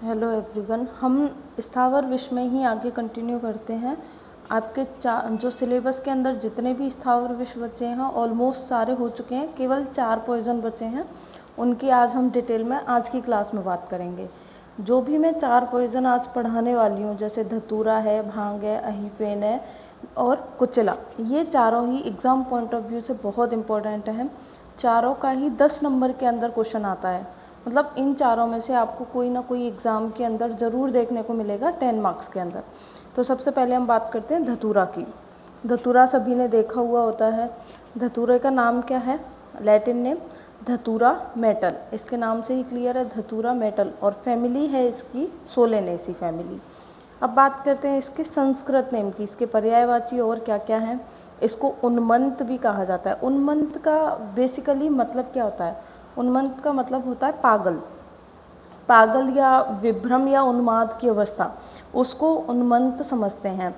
Hello everyone, हम स्थावर विषय में ही आगे कंटिन्यू करते हैं। आपके जो सिलेबस के अंदर जितने भी स्थावर विषय बचे हैं ऑलमोस्ट सारे हो चुके हैं, केवल 4 पॉइजन बचे हैं। उनकी आज हम डिटेल में आज की क्लास में बात करेंगे। जो भी मैं 4 पॉइजन आज पढ़ाने वाली हूँ, जैसे धतूरा है, भांग है, अहीफेन है और कुचला, ये चारों ही एग्जाम पॉइंट ऑफ व्यू से बहुत इंपॉर्टेंट हैं। चारों का ही 10 नंबर के अंदर क्वेश्चन आता है। मतलब इन चारों में से आपको कोई ना कोई एग्ज़ाम के अंदर ज़रूर देखने को मिलेगा 10 मार्क्स के अंदर। तो सबसे पहले हम बात करते हैं धतूरा की। धतूरा सभी ने देखा हुआ होता है। धतूरे का नाम क्या है? लैटिन नेम धतूरा मेटल, इसके नाम से ही क्लियर है, धतूरा मेटल। और फैमिली है इसकी सोलेनेसी फैमिली। अब बात करते हैं इसके संस्कृत नेम की, इसके पर्यायवाची और क्या क्या हैं। इसको उन्मंत भी कहा जाता है। उन्मंत का बेसिकली मतलब क्या होता है? उन्मत्त का मतलब होता है पागल। पागल या विभ्रम या उन्माद की अवस्था, उसको उन्मत्त समझते हैं।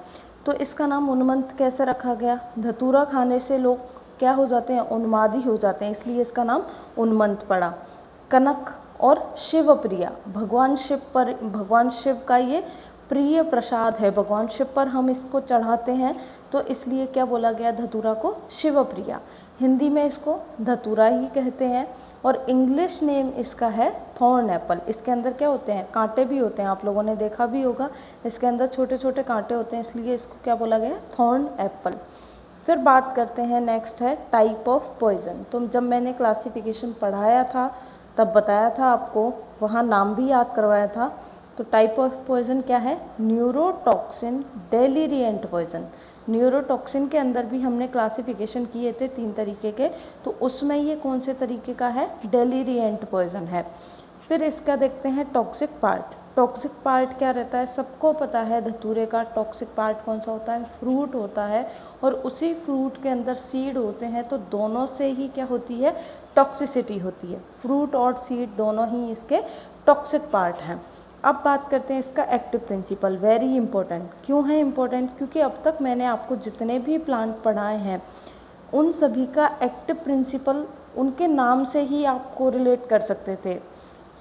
तो इसका नाम उन्मत्त कैसे रखा गया? धतूरा खाने से लोग क्या हो जाते हैं? उन्मादी हो जाते हैं, इसलिए इसका नाम उन्मत्त पड़ा। कनक और शिवप्रिया, भगवान शिव का ये प्रिय प्रसाद है। भगवान शिव पर हम इसको चढ़ाते हैं, तो इसलिए क्या बोला गया धतूरा को? शिवप्रिया। हिंदी में इसको धतूरा ही कहते हैं। और इंग्लिश नेम इसका है थॉर्न एप्पल। इसके अंदर क्या होते हैं? कांटे भी होते हैं, आप लोगों ने देखा भी होगा, इसके अंदर छोटे छोटे कांटे होते हैं, इसलिए इसको क्या बोला गया? Thorn Apple. फिर बात करते हैं, नेक्स्ट है टाइप ऑफ पॉइजन। तो जब मैंने क्लासिफिकेशन पढ़ाया था तब बताया था आपको, वहाँ नाम भी याद करवाया था। तो टाइप ऑफ पॉइजन क्या है? Neurotoxin, डेलीरिएंट poison. न्यूरोटॉक्सिन के अंदर भी हमने क्लासिफिकेशन किए थे 3 तरीके के, तो उसमें ये कौन से तरीके का है? डेलीरिएंट पॉइजन है। फिर इसका देखते हैं टॉक्सिक पार्ट। टॉक्सिक पार्ट क्या रहता है? सबको पता है धतूरे का टॉक्सिक पार्ट कौन सा होता है? फ्रूट होता है। और उसी फ्रूट के अंदर सीड होते हैं, तो दोनों से ही क्या होती है? टॉक्सिसिटी होती है। फ्रूट और सीड दोनों ही इसके टॉक्सिक पार्ट हैं। अब बात करते हैं इसका एक्टिव प्रिंसिपल। Very important. क्यों है इंपॉर्टेंट? क्योंकि अब तक मैंने आपको जितने भी प्लांट पढ़ाए हैं उन सभी का एक्टिव प्रिंसिपल उनके नाम से ही आप कोरिलेट कर सकते थे।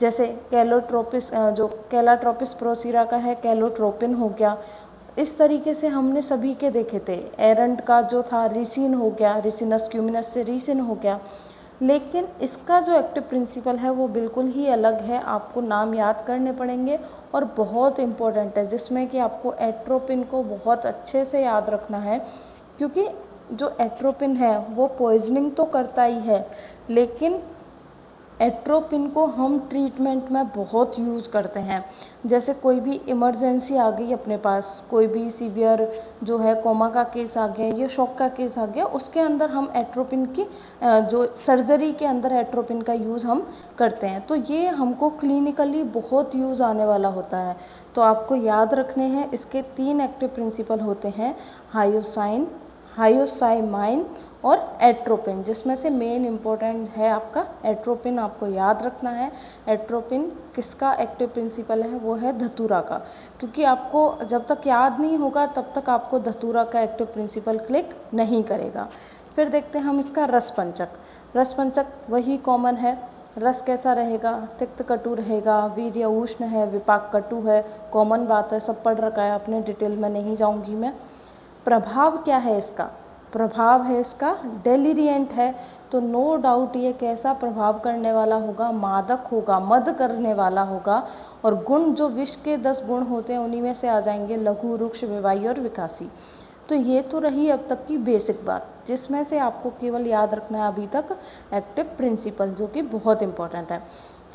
जैसे कैलोट्रोपिस, जो कैलाट्रोपिस प्रोसीरा का है, कैलोट्रोपिन हो गया। इस तरीके से हमने सभी के देखे थे। एरंड का जो था रिसिन हो गया, रिसिनस क्यूमिनस से रिसिन हो गया। लेकिन इसका जो एक्टिव प्रिंसिपल है वो बिल्कुल ही अलग है। आपको नाम याद करने पड़ेंगे और बहुत इंपॉर्टेंट है, जिसमें कि आपको एट्रोपिन को बहुत अच्छे से याद रखना है। क्योंकि जो एट्रोपिन है वो पॉइजनिंग तो करता ही है, लेकिन एट्रोपिन को हम ट्रीटमेंट में बहुत यूज़ करते हैं। जैसे कोई भी इमरजेंसी आ गई अपने पास, कोई भी सीवियर जो है कोमा का केस आ गया या शॉक का केस आ गया, उसके अंदर हम एट्रोपिन की जो सर्जरी के अंदर एट्रोपिन का यूज़ हम करते हैं। तो ये हमको क्लिनिकली बहुत यूज़ आने वाला होता है। तो आपको याद रखने हैं, इसके 3 एक्टिव प्रिंसिपल होते हैं, हायोसाइन, हायोसाइमाइन और एट्रोपिन, जिसमें से मेन इंपॉर्टेंट है आपका एट्रोपिन। आपको याद रखना है एट्रोपिन किसका एक्टिव प्रिंसिपल है? वो है धतूरा का। क्योंकि आपको जब तक याद नहीं होगा तब तक आपको धतूरा का एक्टिव प्रिंसिपल क्लिक नहीं करेगा। फिर देखते हैं हम इसका रसपंचक। रसपंचक वही कॉमन है। रस कैसा रहेगा? तिक्त कटु रहेगा, वीर्य उष्ण है, विपाक कटु है। कॉमन बात है, सब पढ़ रखा है आपने, डिटेल में नहीं जाऊंगी मैं। प्रभाव क्या है इसका? प्रभाव है इसका डेलीरिएंट है। तो नो डाउट ये कैसा प्रभाव करने वाला होगा? मादक होगा, मद करने वाला होगा। और गुण, जो विष के 10 गुण होते हैं उन्हीं में से आ जाएंगे लघु, रुक्ष, विवाही और विकासी। तो ये तो रही अब तक की बेसिक बात, जिसमें से आपको केवल याद रखना है अभी तक एक्टिव प्रिंसिपल, जो कि बहुत इंपॉर्टेंट है।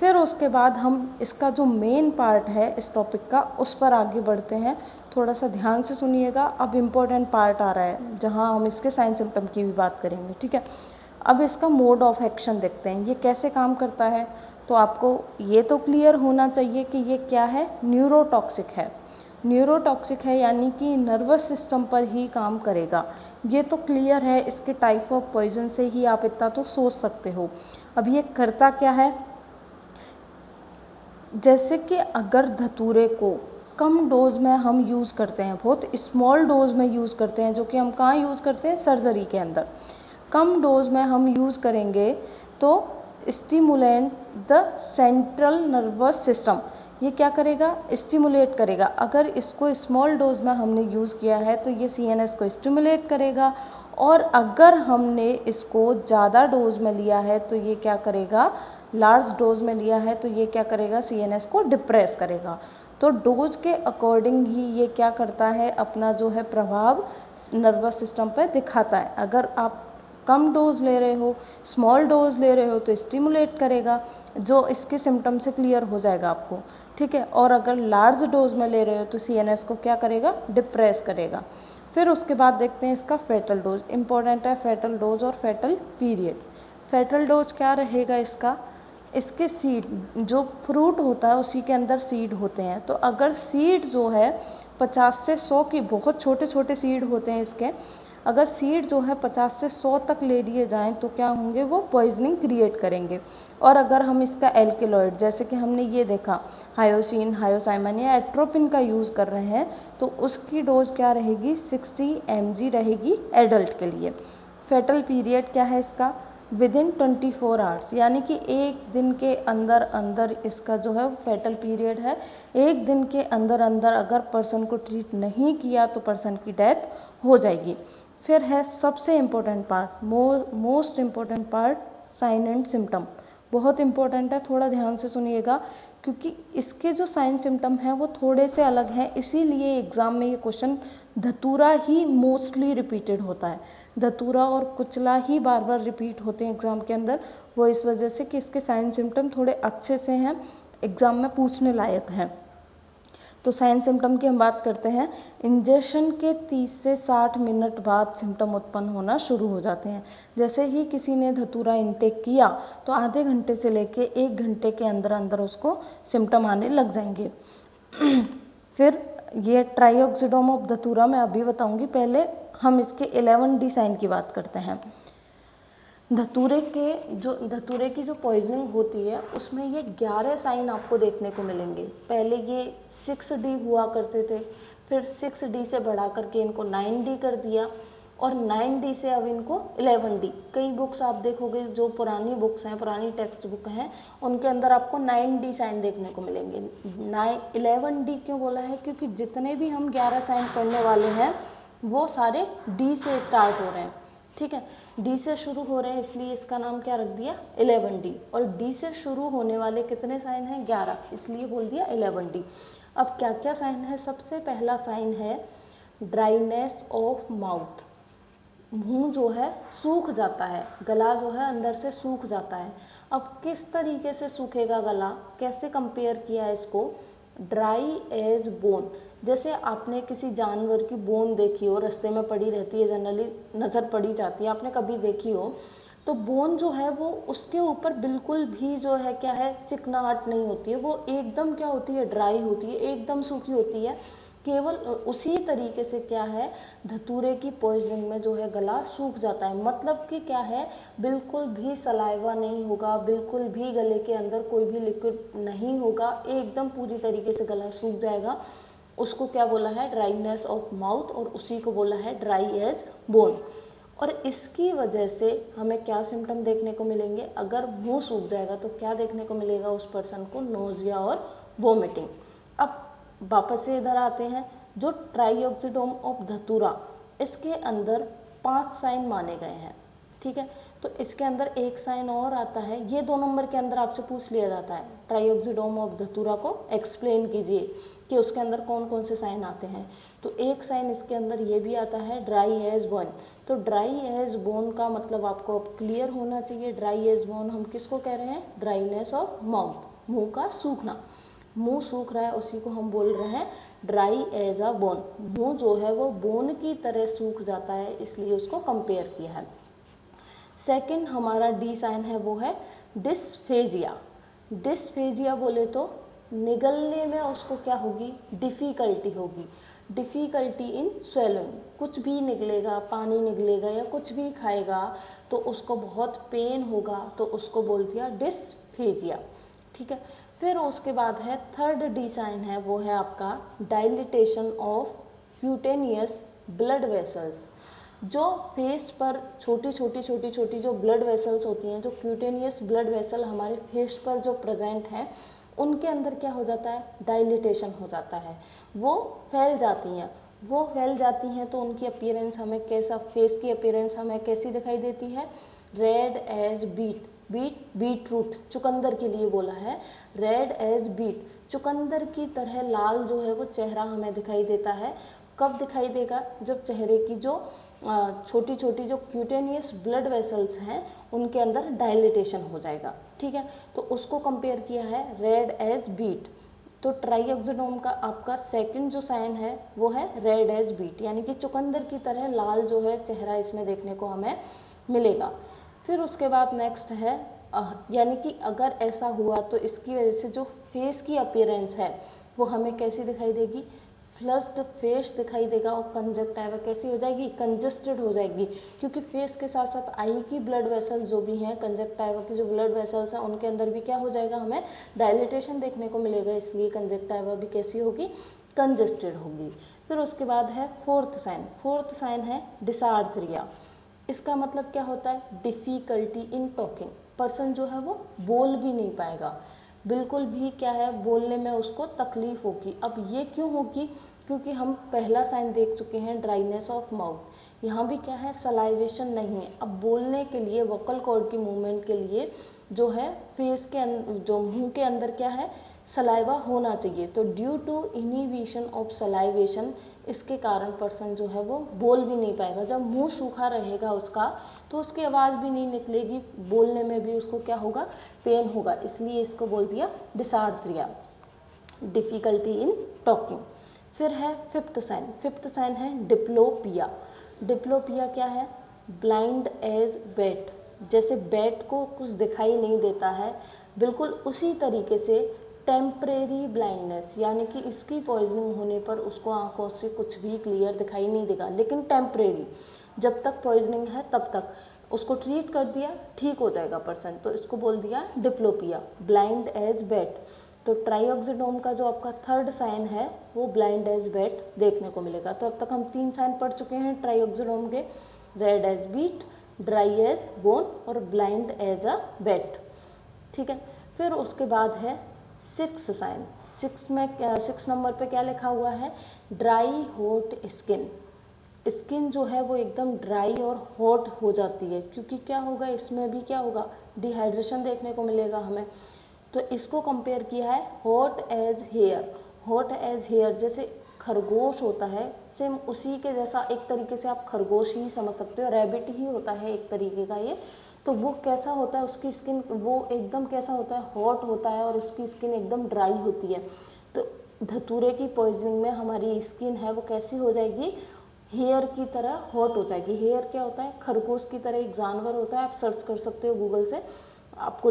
फिर उसके बाद हम इसका जो मेन पार्ट है इस टॉपिक का, उस पर आगे बढ़ते हैं। थोड़ा सा ध्यान से सुनिएगा, अब इम्पोर्टेंट पार्ट आ रहा है जहां हम इसके साइन सिम्टम की भी बात करेंगे, ठीक है। अब इसका मोड ऑफ एक्शन देखते हैं, ये कैसे काम करता है। तो आपको ये तो क्लियर होना चाहिए कि ये क्या है? न्यूरोटॉक्सिक है। न्यूरोटॉक्सिक है यानी कि नर्वस सिस्टम पर ही काम करेगा, ये तो क्लियर है। इसके टाइप ऑफ पॉइजन से ही आप इतना तो सोच सकते हो। अब ये करता क्या है? जैसे कि अगर धतूरे को कम डोज में हम यूज़ करते हैं, बहुत स्मॉल डोज में यूज़ करते हैं, जो कि हम कहाँ यूज़ करते हैं? सर्जरी के अंदर। कम डोज में हम यूज़ करेंगे तो stimulant the central nervous system, ये क्या करेगा, स्टिमुलेट करेगा। अगर इसको स्मॉल डोज में हमने यूज़ किया है तो ये CNS को स्टिमुलेट करेगा, और अगर हमने इसको ज़्यादा डोज में लिया है तो ये क्या करेगा, लार्ज डोज में लिया है तो ये क्या करेगा, CNS को डिप्रेस करेगा। तो डोज के अकॉर्डिंग ही ये क्या करता है, अपना जो है प्रभाव नर्वस सिस्टम पर दिखाता है। अगर आप कम डोज ले रहे हो, स्मॉल डोज ले रहे हो तो स्टिमुलेट करेगा, जो इसके सिम्टम से क्लियर हो जाएगा आपको, ठीक है। और अगर लार्ज डोज में ले रहे हो तो CNS को क्या करेगा, डिप्रेस करेगा। फिर उसके बाद देखते हैं इसका फेटल डोज। इंपॉर्टेंट है फेटल डोज और फेटल पीरियड। फेटल डोज क्या रहेगा इसका, इसके सीड, जो फ्रूट होता है उसी के अंदर सीड होते हैं, तो अगर सीड जो है 50 से 100 की, बहुत छोटे छोटे सीड होते हैं इसके, अगर सीड जो है 50 से 100 तक ले लिए जाएं तो क्या होंगे, वो पॉइजनिंग क्रिएट करेंगे। और अगर हम इसका एल्केलॉइड, जैसे कि हमने ये देखा हायोसिन, हायोसाइमन या एट्रोपिन का यूज़ कर रहे हैं, तो उसकी डोज क्या रहेगी, 60 mg रहेगी एडल्ट के लिए। फेटल पीरियड क्या है इसका, विदिन 24 आवर्स, यानी कि एक दिन के अंदर अंदर इसका जो है फेटल पीरियड है। एक दिन के अंदर अंदर अगर पर्सन को ट्रीट नहीं किया तो पर्सन की डेथ हो जाएगी। फिर है सबसे important part, most important part, sign and symptom. बहुत इम्पोर्टेंट है, थोड़ा ध्यान से सुनिएगा, क्योंकि इसके जो साइन सिम्टम हैं वो थोड़े से अलग हैं, इसीलिए एग्जाम में ये क्वेश्चन धतूरा ही मोस्टली रिपीटेड होता है। धतूरा और कुचला ही बार बार रिपीट होते हैं एग्जाम के अंदर, वो इस वजह से कि इसके साइन सिम्टम थोड़े अच्छे से हैं, एग्जाम में पूछने लायक हैं। तो साइन सिम्टम की हम बात करते हैं। इंजेक्शन के 30 से 60 मिनट बाद सिम्टम उत्पन्न होना शुरू हो जाते हैं। जैसे ही किसी ने धतूरा इंटेक किया तो आधे घंटे से लेके 1 घंटे के अंदर अंदर उसको सिम्टम आने लग जाएंगे। फिर ये ट्राइऑक्सीडोम ऑफ धतूरा मैं अभी बताऊंगी, पहले हम इसके 11D साइन की बात करते हैं। धतूरे की जो पॉइजनिंग होती है उसमें ये 11 साइन आपको देखने को मिलेंगे। पहले ये 6D हुआ करते थे, फिर 6D से बढ़ा करके इनको 9D कर दिया, और 9D से अब इनको 11D। कई बुक्स आप देखोगे जो पुरानी बुक्स हैं, पुरानी टेक्स्ट बुक हैं, उनके अंदर आपको 9D साइन देखने को मिलेंगे। 11D क्यों बोला है, क्योंकि जितने भी हम 11 साइन पढ़ने वाले हैं वो सारे D से स्टार्ट हो रहे हैं, ठीक है। D से शुरू हो रहे हैं, इसलिए इसका नाम क्या रख दिया, 11D। और D से शुरू होने वाले कितने साइन हैं, 11, इसलिए बोल दिया 11D। अब क्या क्या साइन है, सबसे पहला साइन है ड्राइनेस ऑफ माउथ। मुंह जो है सूख जाता है, गला जो है अंदर से सूख जाता है। अब किस तरीके से सूखेगा गला, कैसे कंपेयर किया इसको, ड्राई एज बोन। जैसे आपने किसी जानवर की बोन देखी हो, रास्ते में पड़ी रहती है, जनरली नज़र पड़ी जाती है, आपने कभी देखी हो, तो बोन जो है वो उसके ऊपर बिल्कुल भी जो है क्या है, चिकनाहट नहीं होती है, वो एकदम क्या होती है, ड्राई होती है, एकदम सूखी होती है। केवल उसी तरीके से क्या है, धतूरे की पॉइजनिंग में जो है गला सूख जाता है। मतलब कि क्या है, बिल्कुल भी सलाइवा नहीं होगा, बिल्कुल भी गले के अंदर कोई भी लिक्विड नहीं होगा, एकदम पूरी तरीके से गला सूख जाएगा। उसको क्या बोला है, ड्राइनेस ऑफ माउथ, और उसी को बोला है ड्राई एज बोन। और इसकी वजह से हमें क्या सिम्टम देखने को मिलेंगे, अगर मुंह सूख जाएगा तो क्या देखने को मिलेगा उस पर्सन को, नोजिया और वोमिटिंग। अब वापस से इधर आते हैं, जो ट्राइऑक्सीडोम ऑफ धतूरा, इसके अंदर 5 साइन माने गए हैं, ठीक है। तो इसके अंदर एक साइन और आता है, ये 2 नंबर के अंदर आपसे पूछ लिया जाता है, ट्राइऑक्सीडोम ऑफ धतूरा को एक्सप्लेन कीजिए कि उसके अंदर कौन कौन से साइन आते हैं। तो एक साइन इसके अंदर ये भी आता है, ड्राई एज बोन। तो ड्राई एज बोन का मतलब आपको अब क्लियर होना चाहिए। ड्राई एज बोन हम किसको कह रहे हैं, ड्राइनेस ऑफ माउथ, मुंह का सूखना, मुंह सूख रहा है उसी को हम बोल रहे हैं ड्राई एज अ बोन। मुंह जो है वो बोन की तरह सूख जाता है, इसलिए उसको कंपेयर किया है। सेकंड हमारा डी साइन है वो है डिस्फेजिया। डिस्फेजिया बोले तो निगलने में उसको क्या होगी, डिफिकल्टी होगी, डिफिकल्टी इन स्वेलिंग। कुछ भी निकलेगा, पानी निकलेगा या कुछ भी खाएगा तो उसको बहुत पेन होगा, तो उसको बोल दिया डिस्फेजिया, ठीक है। फिर उसके बाद है थर्ड डी साइन है वो है आपका dilatation of cutaneous blood vessels. जो फेस पर छोटी छोटी जो ब्लड वेसल्स होती हैं, जो क्यूटेनियस ब्लड वेसल हमारे फेस पर जो प्रेजेंट हैं, उनके अंदर क्या हो जाता है, डायलिटेशन हो जाता है, वो फैल जाती हैं। वो फैल जाती हैं तो उनकी अपीयरेंस हमें कैसा, फेस की अपीयरेंस हमें कैसी दिखाई देती है, red as beet, beet root, चुकंदर के लिए बोला है, रेड एज बीट, चुकंदर की तरह लाल जो है वो चेहरा हमें दिखाई देता है। कब दिखाई देगा, जब चेहरे की जो छोटी छोटी जो क्यूटेनियस ब्लड वेसल्स हैं उनके अंदर डायलिटेशन हो जाएगा। ठीक है, तो उसको कंपेयर किया है रेड एज बीट। तो ट्राइऑक्सिडोम का आपका सेकंड जो साइन है वो है रेड एज बीट, यानी कि चुकंदर की तरह लाल जो है चेहरा इसमें देखने को हमें मिलेगा। फिर उसके बाद नेक्स्ट है यानी कि अगर ऐसा हुआ तो इसकी वजह से जो फेस की अपीयरेंस है वो हमें कैसी दिखाई देगी, फ्लश्ड फेस दिखाई देगा, और कंजक्टिवा कैसी हो जाएगी, कंजस्टेड हो जाएगी, क्योंकि फेस के साथ साथ आई की ब्लड वेसल जो भी हैं, कंजक्टिवा की जो ब्लड वेसल्स हैं उनके अंदर भी क्या हो जाएगा, हमें डायलिटेशन देखने को मिलेगा, इसलिए कंजक्टिवा भी कैसी होगी, कंजस्टेड होगी। फिर उसके बाद है फोर्थ साइन है डिसार्थ्रिया। इसका मतलब क्या होता है, डिफिकल्टी इन टॉकिंग, पर्सन जो है वो बोल भी नहीं पाएगा, बिल्कुल भी क्या है, बोलने में उसको तकलीफ होगी। अब ये क्यों होगी, क्योंकि हम पहला साइन देख चुके हैं ड्राइनेस ऑफ माउथ, यहाँ भी क्या है, सलाइवेशन नहीं है। अब बोलने के लिए वोकल कॉर्ड की मूवमेंट के लिए जो है फेस के जो मुंह के अंदर क्या है, सलाइवा होना चाहिए। तो due to inhibition of salivation, इसके कारण पर्सन जो है वो बोल भी नहीं पाएगा। जब मुंह सूखा रहेगा उसका तो उसकी आवाज़ भी नहीं निकलेगी, बोलने में भी उसको क्या होगा, पेन होगा, इसलिए इसको बोल दिया डिसार्थ्रिया, डिफिकल्टी इन टॉकिंग। फिर है फिफ्थ साइन है डिप्लोपिया। डिप्लोपिया क्या है, ब्लाइंड एज बैट, जैसे बैट को कुछ दिखाई नहीं देता है, बिल्कुल उसी तरीके से टेम्परेरी ब्लाइंडनेस, यानी कि इसकी पॉइजनिंग होने पर उसको आंखों से कुछ भी क्लियर दिखाई नहीं देगा, लेकिन टेम्परेरी, जब तक पॉइजनिंग है तब तक उसको ट्रीट कर दिया, ठीक हो जाएगा पर्सन, तो इसको बोल दिया डिप्लोपिया, ब्लाइंड एज बैट। तो ट्राइऑक्सिडोम का जो आपका थर्ड साइन है वो ब्लाइंड एज बैट देखने को मिलेगा। तो अब तक हम 3 साइन पढ़ चुके हैं ट्राइऑक्सिडोम के, red as beet, dry as bone और ब्लाइंड एज अ बैट। ठीक है, फिर उसके बाद है सिक्स साइन। सिक्स नंबर पे क्या लिखा हुआ है, ड्राई हॉट स्किन। स्किन जो है वो एकदम ड्राई और हॉट हो जाती है, क्योंकि क्या होगा, इसमें भी क्या होगा, डिहाइड्रेशन देखने को मिलेगा हमें। तो इसको कंपेयर किया है hot as hare. Hot as hare जैसे खरगोश होता है, सेम उसी के जैसा, एक तरीके से आप खरगोश ही समझ सकते हो, रैबिट ही होता है एक तरीके का ये। तो वो कैसा होता है, उसकी स्किन वो एकदम कैसा होता है, हॉट होता है और उसकी स्किन एकदम ड्राई होती है। तो धतूरे की पॉइजनिंग में हमारी स्किन है वो कैसी हो जाएगी, हेयर की तरह हॉट हो जाएगी। हेयर क्या होता है, खरगोश की तरह एक जानवर होता है, आप सर्च कर सकते हो गूगल से, आपको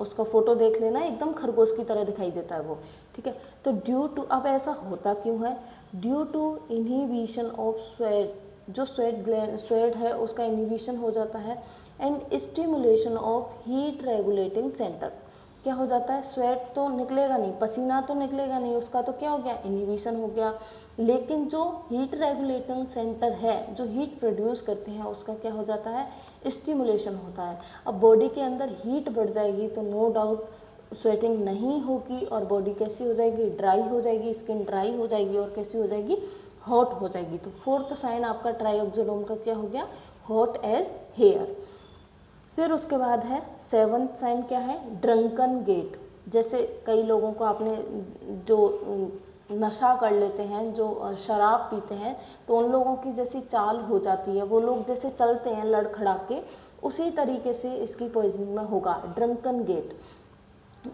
उसका फोटो देख लेना, एकदम खरगोश की तरह दिखाई देता है वो। ठीक है, तो ड्यू टू, अब ऐसा होता क्यों है, due to inhibition of sweat, जो स्वेट है उसका इनहिबिशन हो जाता है, and stimulation of heat regulating centre. क्या हो जाता है, स्वेट तो निकलेगा नहीं, पसीना तो निकलेगा नहीं, उसका तो क्या हो गया, इनहिबिशन हो गया, लेकिन जो हीट रेगुलेटिंग सेंटर है, जो हीट प्रोड्यूस करते हैं, उसका क्या हो जाता है, स्टिमुलेशन होता है। अब बॉडी के अंदर हीट बढ़ जाएगी तो नो डाउट स्वेटिंग नहीं होगी और बॉडी कैसी हो जाएगी, ड्राई हो जाएगी, स्किन ड्राई हो जाएगी और कैसी हो जाएगी, हॉट हो जाएगी। तो फोर्थ साइन आपका ट्राइऑक्सिडोम का क्या हो गया, हॉट एज हेयर। फिर उसके बाद है सेवंथ साइन क्या है, ड्रंकन गेट। जैसे कई लोगों को आपने जो नशा कर लेते हैं, जो शराब पीते हैं, तो उन लोगों की जैसी चाल हो जाती है, वो लोग जैसे चलते हैं लड़खड़ा के, उसी तरीके से इसकी पॉइजनिंग में होगा, ड्रंकन गेट,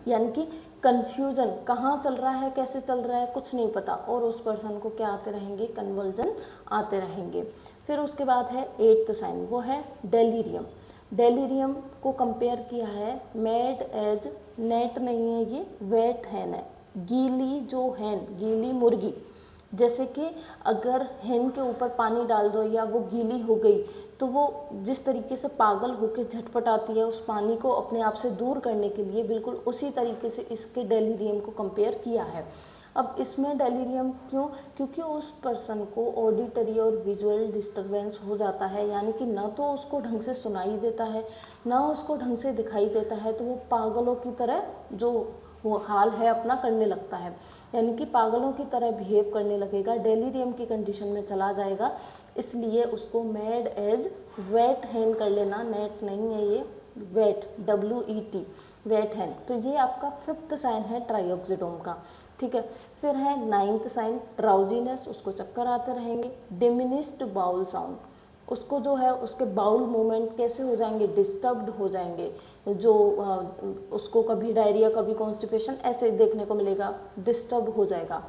यानी कि कंफ्यूजन, कहाँ चल रहा है, कैसे चल रहा है, कुछ नहीं पता, और उस पर्सन को क्या आते रहेंगे, कन्वर्जन आते रहेंगे। फिर उसके बाद है एट्थ साइन, वो है डेलीरियम। डेलीरियम को कंपेयर किया है मेड एज, नेट नहीं है ये, वेट हैन है, गीली जो हैन, गीली मुर्गी, जैसे कि अगर हैन के ऊपर पानी डाल दो या वो गीली हो गई तो वो जिस तरीके से पागल होकर झटपटाती है उस पानी को अपने आप से दूर करने के लिए, बिल्कुल उसी तरीके से इसके डेलीरियम को कंपेयर किया है। अब इसमें डेलीरियम क्यों, क्योंकि उस पर्सन को ऑडिटरी और विजुअल डिस्टरबेंस हो जाता है, यानी कि ना तो उसको ढंग से सुनाई देता है ना उसको ढंग से दिखाई देता है, तो वो पागलों की तरह जो वो हाल है अपना करने लगता है, यानी कि पागलों की तरह बिहेव करने लगेगा, डेलीरियम की कंडीशन में चला जाएगा। इसलिए उसको मैड एज वेट हैन कर लेना, नेट नहीं है ये, वेट, WET, वेट हैन। तो ये आपका 5th साइन है ट्राइऑक्सिडोम का, ठीक है। फिर है 9th साइन ड्राउजीनेस, उसको चक्कर आते रहेंगे। डिमिनिस्ड बाउल साउंड, उसको जो है उसके बाउल मूवमेंट कैसे हो जाएंगे, डिस्टर्ब्ड हो जाएंगे, जो उसको कभी डायरिया कभी कॉन्स्टिपेशन ऐसे देखने को मिलेगा, डिस्टर्ब हो जाएगा।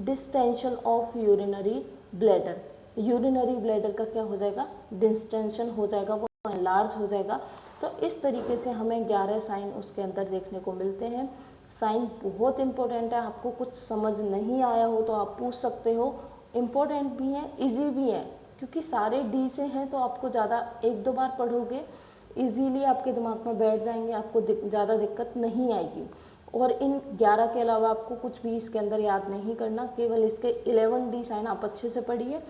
Distension of urinary bladder, urinary bladder का क्या हो जाएगा, डिस्टेंशन हो जाएगा, वो लार्ज हो जाएगा। तो इस तरीके से हमें 11 साइन उसके अंदर देखने को मिलते हैं। साइन बहुत इंपॉर्टेंट है, आपको कुछ समझ नहीं आया हो तो आप पूछ सकते हो, इम्पोर्टेंट भी है, इजी भी है, क्योंकि सारे डी से हैं तो आपको ज़्यादा 1-2 बार पढ़ोगे इजीली आपके दिमाग में बैठ जाएंगे, आपको ज़्यादा दिक्कत नहीं आएगी। और इन 11 के अलावा आपको कुछ भी इसके अंदर याद नहीं करना, केवल इसके 11 डी साइन आप अच्छे से पढ़िए।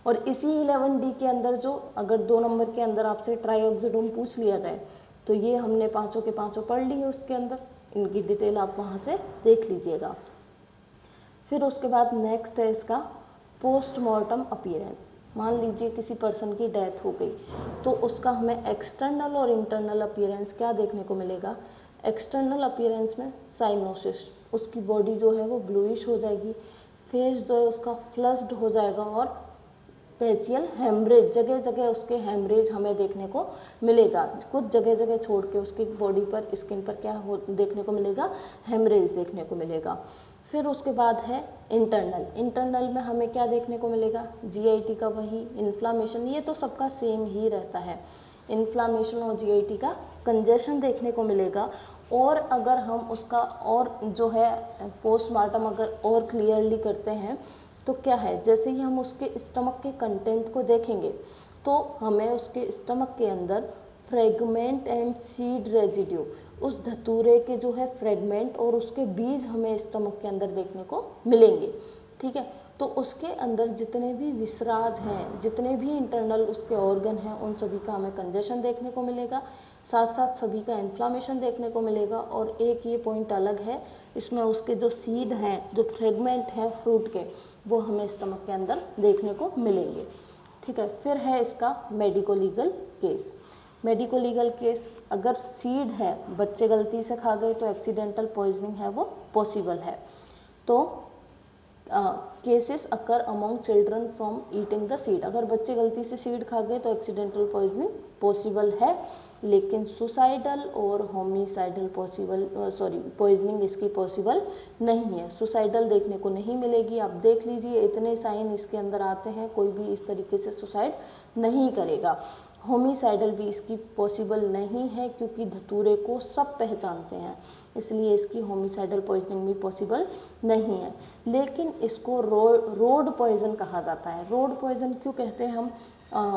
और इसी 11 डी के अंदर जो अगर 2 नंबर के अंदर आपसे ट्राइऑक्सिडोम पूछ लिया जाए तो ये हमने पांचों के पांचों पढ़ लिए उसके अंदर, इनकी डिटेल आप वहाँ से देख लीजिएगा। फिर उसके बाद नेक्स्ट है इसका पोस्टमार्टम अपीयरेंस। मान लीजिए किसी पर्सन की डेथ हो गई तो उसका हमें एक्सटर्नल और इंटरनल अपीयरेंस क्या देखने को मिलेगा। एक्सटर्नल अपीयरेंस में साइनोसिस, उसकी बॉडी जो है वो ब्लूइश हो जाएगी, फेस जो है उसका फ्लश्ड हो जाएगा, और फेशियल हेमरेज, जगह जगह उसके हेमरेज हमें देखने को मिलेगा, कुछ जगह जगह छोड़ के उसकी बॉडी पर स्किन पर क्या हो देखने को मिलेगा, हेमरेज देखने को मिलेगा। फिर उसके बाद है इंटरनल, इंटरनल में हमें क्या देखने को मिलेगा, GIT का वही इन्फ्लामेशन, ये तो सबका सेम ही रहता है, इन्फ्लामेशन और GIT का कंजेशन देखने को मिलेगा। और अगर हम उसका और जो है पोस्टमार्टम अगर और क्लियरली करते हैं तो क्या है, जैसे ही हम उसके स्टमक के कंटेंट को देखेंगे तो हमें उसके स्टमक के अंदर फ्रेगमेंट एंड सीड रेजिड्यू, उस धतूरे के जो है फ्रेगमेंट और उसके बीज हमें स्टमक के अंदर देखने को मिलेंगे, ठीक है। तो उसके अंदर जितने भी विसराज हैं, जितने भी इंटरनल उसके ऑर्गन हैं, उन सभी का हमें कंजेशन देखने को मिलेगा, साथ साथ सभी का इन्फ्लामेशन देखने को मिलेगा। और एक ये पॉइंट अलग है, इसमें उसके जो सीड हैं, जो फ्रेगमेंट हैं फ्रूट के, वो हमें स्टमक के अंदर देखने को मिलेंगे, ठीक है। फिर है इसका medico legal case. Medico legal case, अगर सीड है, बच्चे गलती से खा गए तो एक्सीडेंटल पॉइजनिंग है वो पॉसिबल है। तो cases occur among children from eating the seed, अगर बच्चे गलती से सीड खा गए तो एक्सीडेंटल पॉइजनिंग पॉसिबल है, लेकिन सुसाइडल और होमिसाइडल पॉइजनिंग इसकी पॉसिबल नहीं है। सुसाइडल देखने को नहीं मिलेगी, आप देख लीजिए इतने साइन इसके अंदर आते हैं, कोई भी इस तरीके से सुसाइड नहीं करेगा। होमिसाइडल भी इसकी पॉसिबल नहीं है, क्योंकि धतूरे को सब पहचानते हैं, इसलिए इसकी होमिसाइडल पॉइजनिंग भी पॉसिबल नहीं है। लेकिन इसको रोड पॉइजन कहा जाता है। रोड पॉइजन क्यों कहते हैं हम,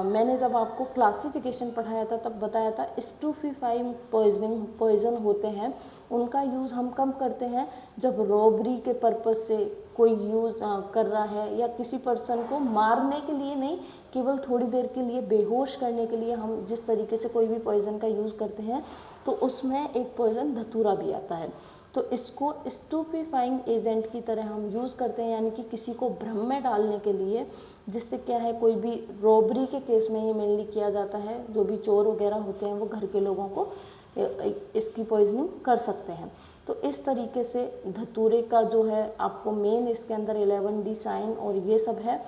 मैंने जब आपको क्लासिफिकेशन पढ़ाया था तब बताया था, स्टूफिफाइंग पॉइजन होते हैं, उनका यूज़ हम कब करते हैं, जब रॉबरी के पर्पज से कोई यूज़ कर रहा है, या किसी पर्सन को मारने के लिए नहीं, केवल थोड़ी देर के लिए बेहोश करने के लिए हम जिस तरीके से कोई भी पॉइजन का यूज़ करते हैं, तो उसमें एक पॉइजन धतूरा भी आता है। तो इसको स्टूपीफाइंग एजेंट की तरह हम यूज़ करते हैं, यानी कि किसी को भ्रम में डालने के लिए, जिससे क्या है, कोई भी रॉबरी के केस में ये मेनली किया जाता है, जो भी चोर वगैरह होते हैं वो घर के लोगों को इसकी पॉइजनिंग कर सकते हैं। तो इस तरीके से धतूरे का जो है आपको मेन इसके अंदर 11D साइन और ये सब है।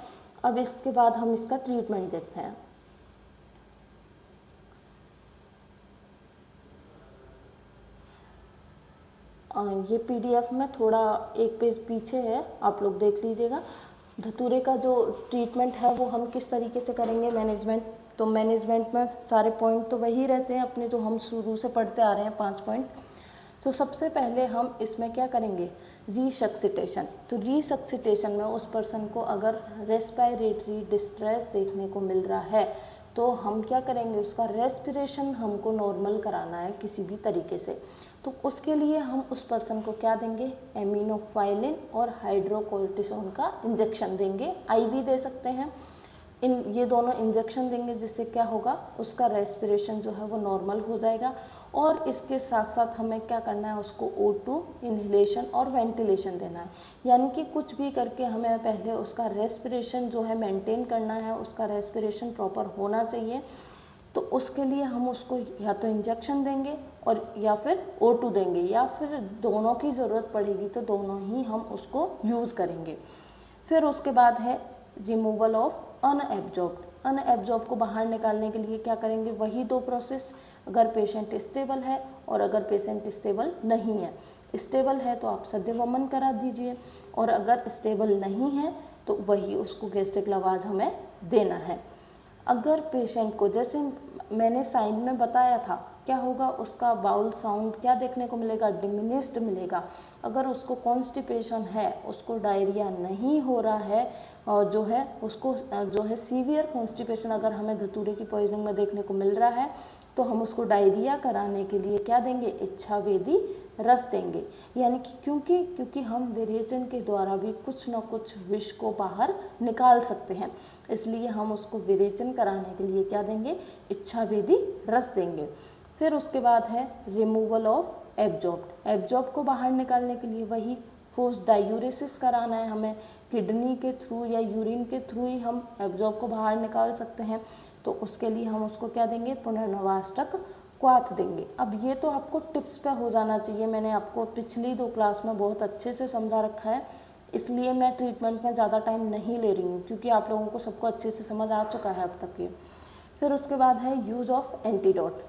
अब इसके बाद हम इसका ट्रीटमेंट देखते हैं। ये PDF में थोड़ा एक पेज पीछे है, आप लोग देख लीजिएगा। धतूरे का जो ट्रीटमेंट है वो हम किस तरीके से करेंगे, मैनेजमेंट, तो मैनेजमेंट में सारे पॉइंट तो वही रहते हैं अपने, जो हम शुरू से पढ़ते आ रहे हैं 5 पॉइंट। तो सबसे पहले हम इसमें क्या करेंगे, रिसक्सिटेशन। तो रिसक्सिटेशन में उस पर्सन को अगर रेस्पिरेटरी डिस्ट्रेस देखने को मिल रहा है तो हम क्या करेंगे, उसका रेस्पिरेशन हमको नॉर्मल कराना है किसी भी तरीके से। तो उसके लिए हम उस पर्सन को क्या देंगे, एमिनोफाइलिन और हाइड्रोकोर्टिसोन का इंजेक्शन देंगे, IV दे सकते हैं। ये दोनों इंजेक्शन देंगे, जिससे क्या होगा, उसका रेस्पिरेशन जो है वो नॉर्मल हो जाएगा। और इसके साथ साथ हमें क्या करना है, उसको O2 इन्हेलेशन और वेंटिलेशन देना है। यानी कि कुछ भी करके हमें पहले उसका रेस्पिरेशन जो है मेंटेन करना है, उसका रेस्पिरेशन प्रॉपर होना चाहिए। तो उसके लिए हम उसको या तो इंजेक्शन देंगे और या फिर O2 देंगे, या फिर दोनों की ज़रूरत पड़ेगी तो दोनों ही हम उसको यूज़ करेंगे। फिर उसके बाद है रिमूवल ऑफ अनएब्जॉर्ब्ड। अनएब्जॉर्ब को बाहर निकालने के लिए क्या करेंगे, वही 2 प्रोसेस, अगर पेशेंट स्टेबल है और अगर पेशेंट स्टेबल नहीं है। स्टेबल है तो आप सद्यवमन करा दीजिए, और अगर स्टेबल नहीं है तो वही उसको गैस्ट्रिक लवाज हमें देना है। अगर पेशेंट को, जैसे मैंने साइन में बताया था, क्या होगा, उसका बाउल साउंड क्या देखने को मिलेगा, डिमिनिश्ड मिलेगा। अगर उसको कॉन्स्टिपेशन है, उसको डायरिया नहीं हो रहा है, और जो है उसको जो है सीवियर कॉन्स्टिपेशन अगर हमें धतूरे की पॉइजनिंग में देखने को मिल रहा है, तो हम उसको डायरिया कराने के लिए क्या देंगे, इच्छावेदी रस देंगे। यानी कि क्योंकि हम विरेचन के द्वारा भी कुछ न कुछ विष को बाहर निकाल सकते हैं, इसलिए हम उसको विरेचन कराने के लिए क्या देंगे, इच्छावेदी रस देंगे। फिर उसके बाद है रिमूवल ऑफ एब्जॉर्ब्ड। एब्जॉर्ब को बाहर निकालने के लिए वही फोर्स डायूरेसिस कराना है हमें, किडनी के थ्रू या यूरिन के थ्रू ही हम एब्जॉर्ब को बाहर निकाल सकते हैं। तो उसके लिए हम उसको क्या देंगे, पुनर्नवाष्टक क्वाथ देंगे। अब ये तो आपको टिप्स पे हो जाना चाहिए, मैंने आपको पिछली 2 क्लास में बहुत अच्छे से समझा रखा है, इसलिए मैं ट्रीटमेंट में ज़्यादा टाइम नहीं ले रही हूँ, क्योंकि आप लोगों को सबको अच्छे से समझ आ चुका है अब तक ये। फिर उसके बाद है यूज ऑफ एंटीडोट।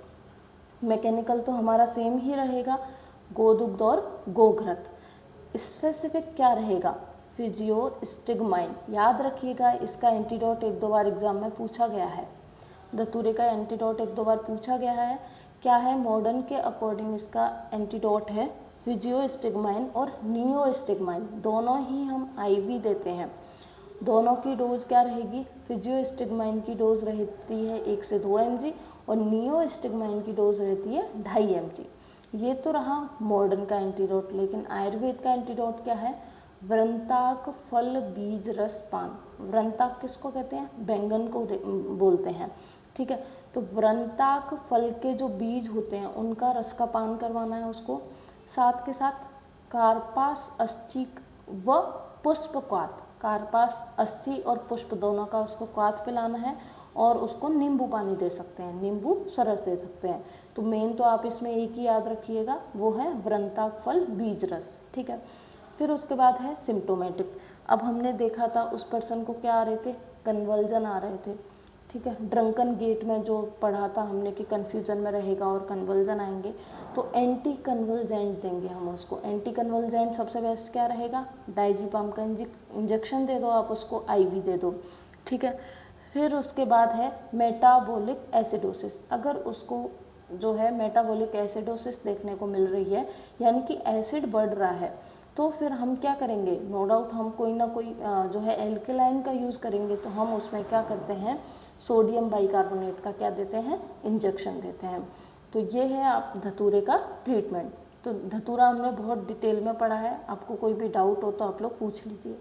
मैकेनिकल तो हमारा सेम ही रहेगा, गोदुग्ध और गोघृत। स्पेसिफिक क्या रहेगा, फिजियो स्टिग्माइन। याद रखिएगा, इसका एंटीडोट 1-2 बार एग्जाम में पूछा गया है। धतूरे का एंटीडोट 1-2 बार पूछा गया है। क्या है, मॉडर्न के अकॉर्डिंग इसका एंटीडोट है फिजियो स्टिग्माइन और नियो स्टिग्माइन। दोनों ही हम IV देते हैं। दोनों की डोज क्या रहेगी, फिजियो स्टिग्माइन की डोज रहती है 1 से 2 mg और नियो स्टिग्माइन की डोज रहती है 2.5 mg। ये तो रहा मॉडर्न का एंटीडोट। लेकिन आयुर्वेद का एंटीडोट क्या है, वृंताक फल बीज रस पान। वृंताक किसको कहते हैं, बैंगन को बोलते हैं, ठीक है। तो वृंताक फल के जो बीज होते हैं उनका रस का पान करवाना है उसको। साथ के साथ कार्पास अस्थि व पुष्प क्वाथ, कार्पास अस्थि और पुष्प दोनों का उसको क्वाथ पिलाना है, और उसको नींबू पानी दे सकते हैं, नींबू सरस दे सकते हैं। तो मेन तो आप इसमें एक ही याद रखिएगा, वो है वृंताक फल बीज रस, ठीक है। फिर उसके बाद है सिम्टोमेटिक। अब हमने देखा था उस पर्सन को क्या आ रहे थे, कन्वल्जन आ रहे थे, ठीक है। ड्रंकन गेट में जो पढ़ा था हमने कि कन्फ्यूजन में रहेगा और कन्वल्जन आएंगे, तो एंटी कन्वल्जेंट देंगे हम उसको। एंटी कन्वल्जेंट सबसे बेस्ट क्या रहेगा, डाइजीपाम का इंजेक्शन दे दो आप उसको, IV दे दो, ठीक है। फिर उसके बाद है मेटाबॉलिक एसिडोसिस। अगर उसको जो है मेटाबॉलिक एसिडोसिस देखने को मिल रही है, यानी कि एसिड बढ़ रहा है, तो फिर हम क्या करेंगे, नो डाउट हम कोई ना कोई जो है एल्केलाइन का यूज़ करेंगे। तो हम उसमें क्या करते हैं, सोडियम बाइकार्बोनेट का क्या देते हैं, इंजेक्शन देते हैं। तो ये है आप धतूरे का ट्रीटमेंट। तो धतूरा हमने बहुत डिटेल में पढ़ा है, आपको कोई भी डाउट हो तो आप लोग पूछ लीजिए।